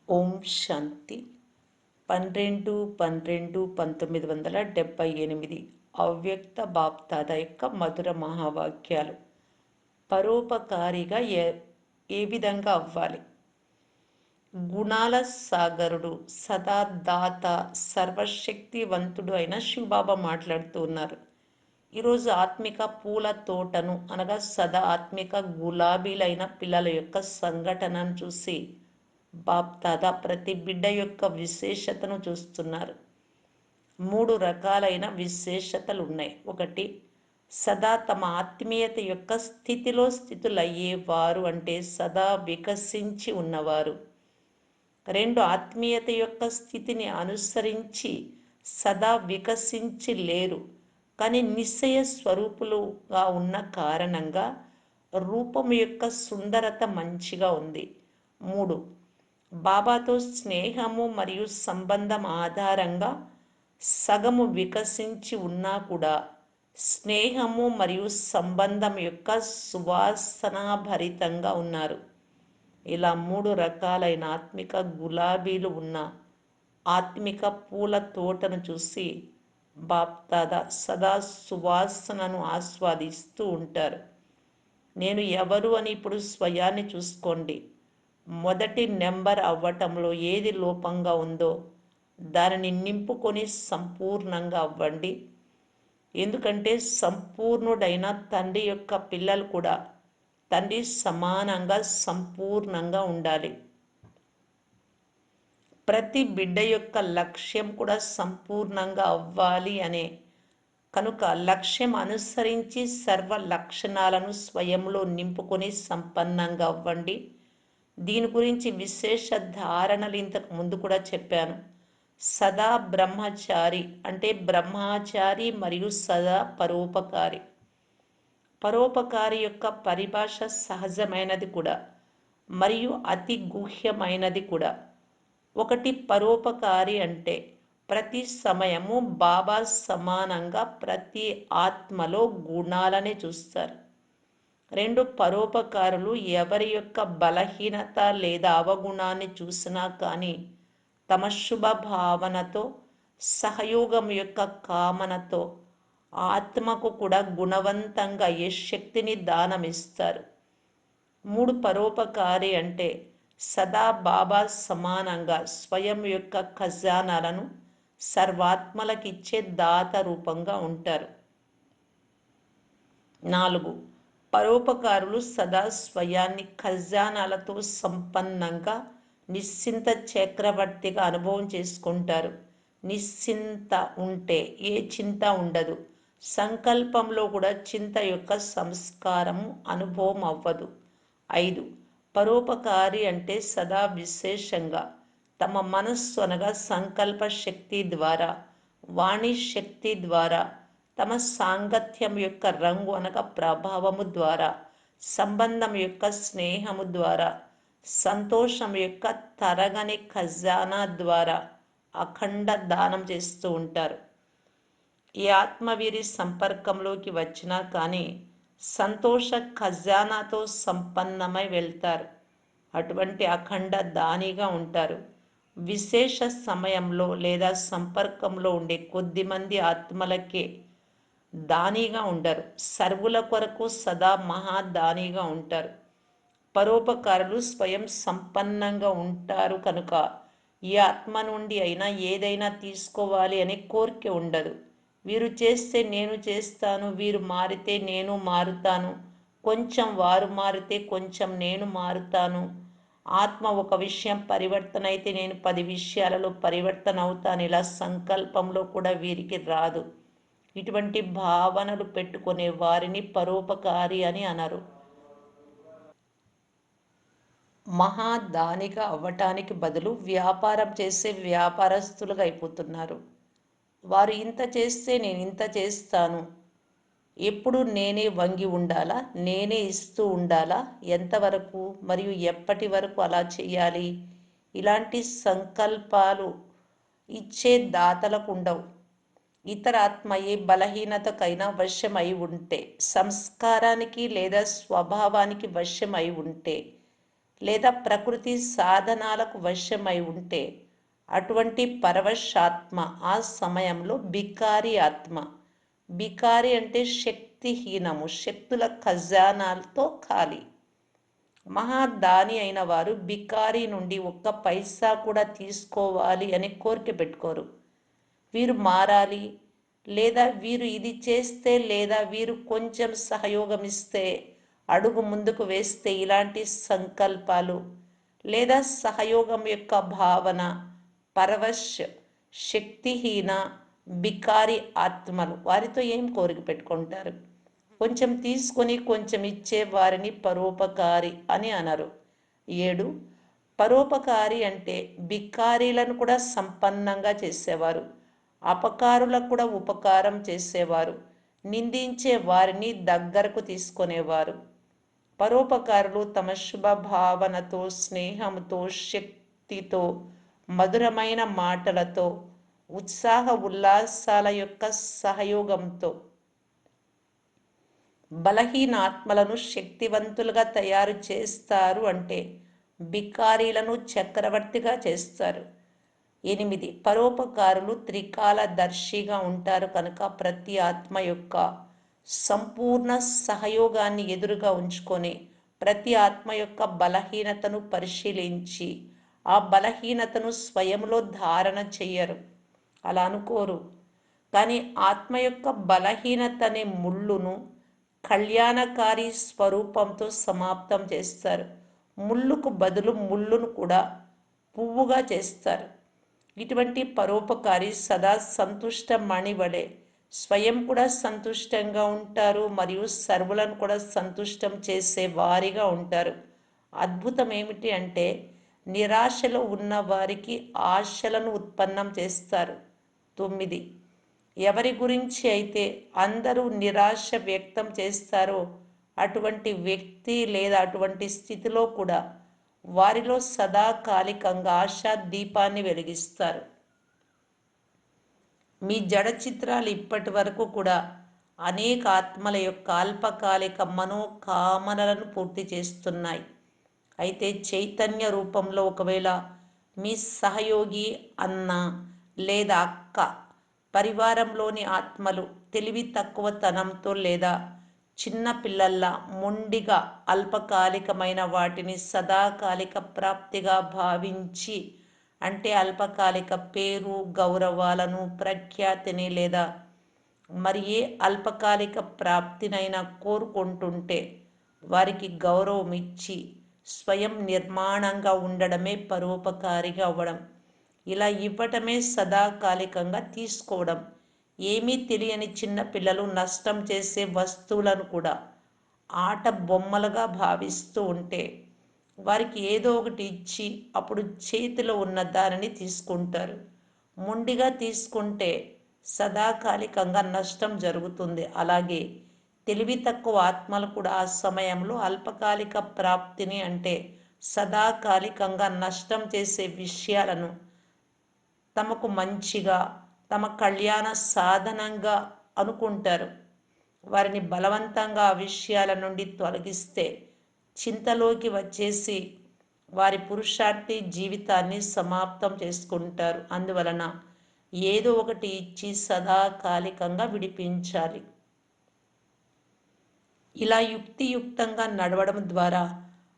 ఓం శాంతి 12/12/1978 అవ్యక్త బాప్దాద యొక్క మధుర మహావాక్యాలు. పరోపకారిగా ఏ విధంగా అవ్వాలి? గుణాల సాగరుడు, సదా దాత, సర్వశక్తివంతుడు అయిన శివబాబా మాట్లాడుతూ ఉన్నారు. ఈరోజు ఆత్మిక పూల తోటను అనగా సదా ఆత్మిక గులాబీలైన పిల్లల యొక్క సంఘటనను చూసి బాప్దాదా ప్రతి బిడ్డ యొక్క విశేషతను చూస్తున్నారు. 3 రకాలైన విశేషతలు ఉన్నాయి. ఒకటి, సదా తమ ఆత్మీయత యొక్క స్థితిలో స్థితులయ్యేవారు, అంటే సదా వికసించి ఉన్నవారు. 2, ఆత్మీయత యొక్క స్థితిని అనుసరించి సదా వికసించి లేరు, కానీ నిశ్చయ స్వరూపులుగా ఉన్న కారణంగా రూపం యొక్క సుందరత మంచిగా ఉంది. 3, బాబాతో స్నేహము మరియు సంబంధం ఆధారంగా సగము వికసించి ఉన్నా కూడా స్నేహము మరియు సంబంధం యొక్క సువాసనాభరితంగా ఉన్నారు. ఇలా 3 రకాలైన ఆత్మిక గులాబీలు ఉన్న ఆత్మిక పూల తోటను చూసి బాప్దాదా సదా సువాసనను ఆస్వాదిస్తూ ఉంటారు. నేను ఎవరు అని ఇప్పుడు స్వయాన్ని చూసుకోండి. మొదటి నెంబర్ అవ్వటంలో ఏది లోపంగా ఉందో దానిని నింపుకొని సంపూర్ణంగా అవ్వండి. ఎందుకంటే సంపూర్ణుడైన తండ్రి యొక్క పిల్లలు కూడా తండ్రి సమానంగా సంపూర్ణంగా ఉండాలి. ప్రతి బిడ్డ యొక్క లక్ష్యం కూడా సంపూర్ణంగా అవ్వాలి అనే కనుక లక్ష్యం అనుసరించి సర్వ లక్షణాలను స్వయంలో నింపుకొని సంపన్నంగా అవ్వండి. దీని గురించి విశేష ధారణలు ఇంతకు ముందు కూడా చెప్పాను. సదా బ్రహ్మచారి అంటే బ్రహ్మచారి మరియు సదా పరోపకారి. పరోపకారి యొక్క పరిభాష సహజమైనది కూడా మరియు అతి గుహ్యమైనది కూడా. ఒకటి, పరోపకారి అంటే ప్రతి సమయము బాబా సమానంగా ప్రతి ఆత్మలో గుణాలనే చూస్తారు. 2, పరోపకారులు ఎవరి యొక్క బలహీనత లేదా అవగుణాన్ని చూసినా కానీ తమ శుభ భావనతో సహయోగం యొక్క కామనతో ఆత్మకు కూడా గుణవంతంగా అయ్యే శక్తిని దానమిస్తారు. 3, పరోపకారి అంటే సదా బాబా సమానంగా స్వయం యొక్క ఖజానాలను సర్వాత్మలకిచ్చే దాత రూపంగా ఉంటారు. 4, పరోపకారులు సదా స్వయాన్ని ఖజానాలతో సంపన్నంగా నిశ్చింత చక్రవర్తిగా అనుభవం చేసుకుంటారు. నిశ్చింత ఉంటే ఏ చింత ఉండదు. సంకల్పంలో కూడా చింత యొక్క సంస్కారము అనుభవం అవ్వదు. 5, పరోపకారి అంటే సదా విశేషంగా తమ మనస్సు అనగా సంకల్ప శక్తి ద్వారా, వాణి శక్తి ద్వారా, తమ సాంగత్యం యొక్క రంగు అనగా ప్రభావము ద్వారా, సంబంధం యొక్క స్నేహము ద్వారా, సంతోషం యొక్క తరగని ఖజానా ద్వారా అఖండ దానం చేస్తూ ఉంటారు. ఈ ఆత్మవీరి సంపర్కంలోకి వచ్చినా కానీ సంతోష ఖజానాతో సంపన్నమై వెళ్తారు. అటువంటి అఖండ దానిగా ఉంటారు. విశేష సమయంలో లేదా సంపర్కంలో ఉండే కొద్దిమంది ఆత్మలకే దానిగా ఉండరు. సర్వుల కొరకు సదా మహాదానిగా ఉంటారు. పరోపకారులు స్వయం సంపన్నంగా ఉంటారు కనుక ఈ ఆత్మ నుండి అయినా ఏదైనా తీసుకోవాలి అనే కోరిక ఉండదు. వీరు చేస్తే నేను చేస్తాను, వీరు మారితే నేను మారుతాను, కొంచెం వారు మారితే కొంచెం నేను మారుతాను, ఆత్మ ఒక విషయం పరివర్తన అయితే నేను 10 విషయాలలో పరివర్తన అవుతాను, ఇలా సంకల్పంలో కూడా వీరికి రాదు. ఇటువంటి భావనలు పెట్టుకునే వారిని పరోపకారి అని అనరు. మహాదానిగా అవ్వటానికి బదులు వ్యాపారం చేసే వ్యాపారస్తులుగా అయిపోతున్నారు. వారు ఇంత చేస్తే నేను ఇంత చేస్తాను, ఎప్పుడు నేనే వంగి ఉండాలా, నేనే ఇస్తూ ఉండాలా, ఎంతవరకు మరియు ఎప్పటి వరకు అలా చేయాలి, ఇలాంటి సంకల్పాలు ఇచ్చే దాతలకు ఉండవు. ఇతర ఆత్మ ఏ బలహీనతకైనా వశం అయి ఉంటే, సంస్కారానికి లేదా స్వభావానికి వశం అయి ఉంటే, లేదా ప్రకృతి సాధనాలకు వశమై ఉంటే అటువంటి పరవశాత్మ ఆ సమయంలో బికారి ఆత్మ. బికారి అంటే శక్తిహీనము, శక్తుల ఖజానాలతో ఖాళీ. మహాదాని అయిన వారు బికారి నుండి ఒక్క పైసా కూడా తీసుకోవాలి అని కోరిక పెట్టుకోరు. వీరు మారాలి, లేదా వీరు ఇది చేస్తే, లేదా వీరు కొంచెం సహయోగం ఇస్తే, అడుగు ముందుకు వేస్తే, ఇలాంటి సంకల్పాలు లేదా సహయోగం యొక్క భావన పరవశ్ శక్తిహీన బికారి ఆత్మలు వారితో ఏం కోరిక పెట్టుకుంటారు. కొంచెం తీసుకొని కొంచెం ఇచ్చే వారిని పరోపకారి అని అనరు. 7. పరోపకారి అంటే బికారీలను కూడా సంపన్నంగా చేసేవారు, అపకారులకు కూడా ఉపకారం చేసేవారు, నిందించే వారిని దగ్గరకు తీసుకునేవారు. పరోపకారులు తమ శుభ భావనతో, స్నేహంతో, శక్తితో, మధురమైన మాటలతో, ఉత్సాహ ఉల్లాసాల యొక్క సహయోగంతో బలహీనాత్మలను శక్తివంతులుగా తయారు చేస్తారు. అంటే బికారీలను చక్రవర్తిగా చేస్తారు. 8. పరోపకారులు త్రికాలదర్శిగా ఉంటారు కనుక ప్రతి ఆత్మ యొక్క సంపూర్ణ సహయోగాన్ని ఎదురుగా ఉంచుకొని ప్రతి ఆత్మ యొక్క బలహీనతను పరిశీలించి ఆ బలహీనతను స్వయంలో ధారణ చెయ్యరు, అలా అనుకోరు. కానీ ఆత్మ యొక్క బలహీనత అనే ముళ్ళును కళ్యాణకారి స్వరూపంతో సమాప్తం చేస్తారు. ముళ్ళుకు బదులు ముళ్ళును కూడా పువ్వుగా చేస్తారు. ఇటువంటి పరోపకారి సదా సంతుష్ట మణివలే స్వయం కూడా సంతుష్టంగా ఉంటారు మరియు సర్వులను కూడా సంతుష్టం చేసే వారిగా ఉంటారు. అద్భుతం ఏమిటి అంటే నిరాశలో ఉన్న వారికి ఆశలను ఉత్పన్నం చేస్తారు. 9. ఎవరి గురించి అయితే అందరూ నిరాశ వ్యక్తం చేస్తారో అటువంటి వ్యక్తి లేదా అటువంటి స్థితిలో కూడా వారిలో సదాకాలికంగా ఆశా దీపాన్ని వెలిగిస్తారు. మీ జడ చిత్రాలు ఇప్పటి వరకు కూడా అనేక ఆత్మల యొక్క అల్పకాలిక మనోకామనలను పూర్తి చేస్తున్నాయి. అయితే చైతన్య రూపంలో ఒకవేళ మీ సహయోగి అన్న లేదా అక్క పరివారంలోని ఆత్మలు తెలివి తక్కువతనంతో లేదా చిన్న పిల్లల్లా మొండిగా అల్పకాలికమైన వాటిని సదాకాలిక ప్రాప్తిగా భావించి, అంటే అల్పకాలిక పేరు గౌరవాలను, ప్రఖ్యాతిని లేదా మరి ఏ అల్పకాలిక ప్రాప్తినైనా కోరుకుంటుంటే వారికి గౌరవం ఇచ్చి స్వయం నిర్మాణంగా ఉండడమే పరోపకారిగా అవ్వడం. ఇలా ఇవ్వటమే సదాకాలికంగా తీసుకోవడం. ఏమీ తెలియని చిన్న పిల్లలు నష్టం చేసే వస్తువులను కూడా ఆట బొమ్మలుగా భావిస్తూ ఉంటే వారికి ఏదో ఒకటి ఇచ్చి అప్పుడు చేతిలో ఉన్న దానిని తీసుకుంటారు. మొండిగా తీసుకుంటే సదాకాలికంగా నష్టం జరుగుతుంది. అలాగే తెలివి తక్కువ ఆత్మలు కూడా ఆ సమయంలో అల్పకాలిక ప్రాప్తిని అంటే సదాకాలికంగా నష్టం చేసే విషయాలను తమకు మంచిగా, తమ కళ్యాణ సాధనంగా అనుకుంటారు. వారిని బలవంతంగా ఆ విషయాల నుండి తొలగిస్తే చింతలోకి వచ్చేసి వారి పురుషార్థి జీవితాన్ని సమాప్తం చేసుకుంటారు. అందువలన ఏదో ఒకటి ఇచ్చి సదాకాలికంగా విడిపించాలి. ఇలా యుక్తియుక్తంగా నడవడం ద్వారా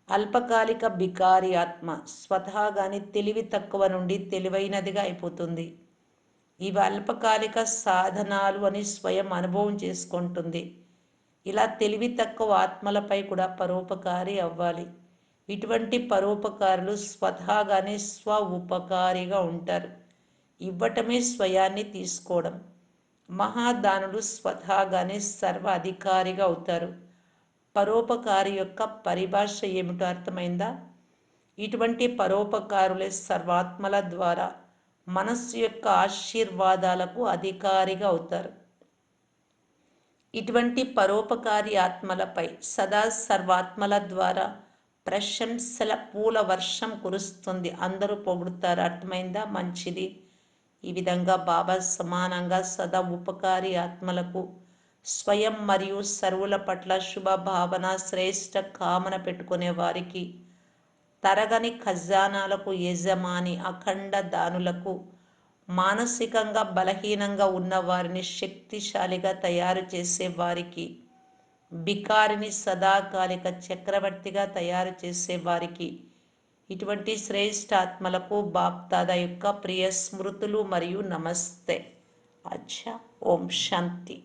అల్పకాలిక బికారి ఆత్మ స్వతహాగానే తెలివి తక్కువ నుండి తెలివైనదిగా అయిపోతుంది. ఇవి అల్పకాలిక సాధనాలు అని స్వయం అనుభవం చేసుకుంటుంది. ఇలా తెలివి తక్కువ ఆత్మలపై కూడా పరోపకారి అవ్వాలి. ఇటువంటి పరోపకారులు స్వతహాగానే స్వ ఉపకారిగా ఉంటారు. ఇవ్వటమే స్వయాన్ని తీసుకోవడం. మహాదానులు స్వతహాగానే సర్వ అధికారిగా అవుతారు. పరోపకారి యొక్క పరిభాష ఏమిటో అర్థమైందా? ఇటువంటి పరోపకారులే సర్వాత్మల ద్వారా మనస్సు యొక్క ఆశీర్వాదాలకు అధికారిగా అవుతారు. ఇటువంటి పరోపకారి ఆత్మలపై సదా సర్వాత్మల ద్వారా ప్రశంసల పూల వర్షం కురుస్తుంది. అందరూ పొగుడుతారు. అర్థమైందా? మంచిది. ఈ విధంగా బాబా సమానంగా సదా ఉపకారి ఆత్మలకు స్వయం మరియు సర్వుల పట్ల శుభ భావన శ్రేష్ట కామన పెట్టుకునే వారికి తరగని ఖజానాలకు యజమాని, అఖండ దానులకు, మానసికంగా బలహీనంగా ఉన్న వారిని శక్తిశాలిగా తయారు చేసే వారికి, బికారిని సదాకాలిక చక్రవర్తిగా తయారు చేసే వారికి, ఇటువంటి శ్రేష్ఠాత్మలకు బాప్దాదా యొక్క ప్రియ స్మృతులు మరియు నమస్తే. అచ్చా. ఓం శాంతి.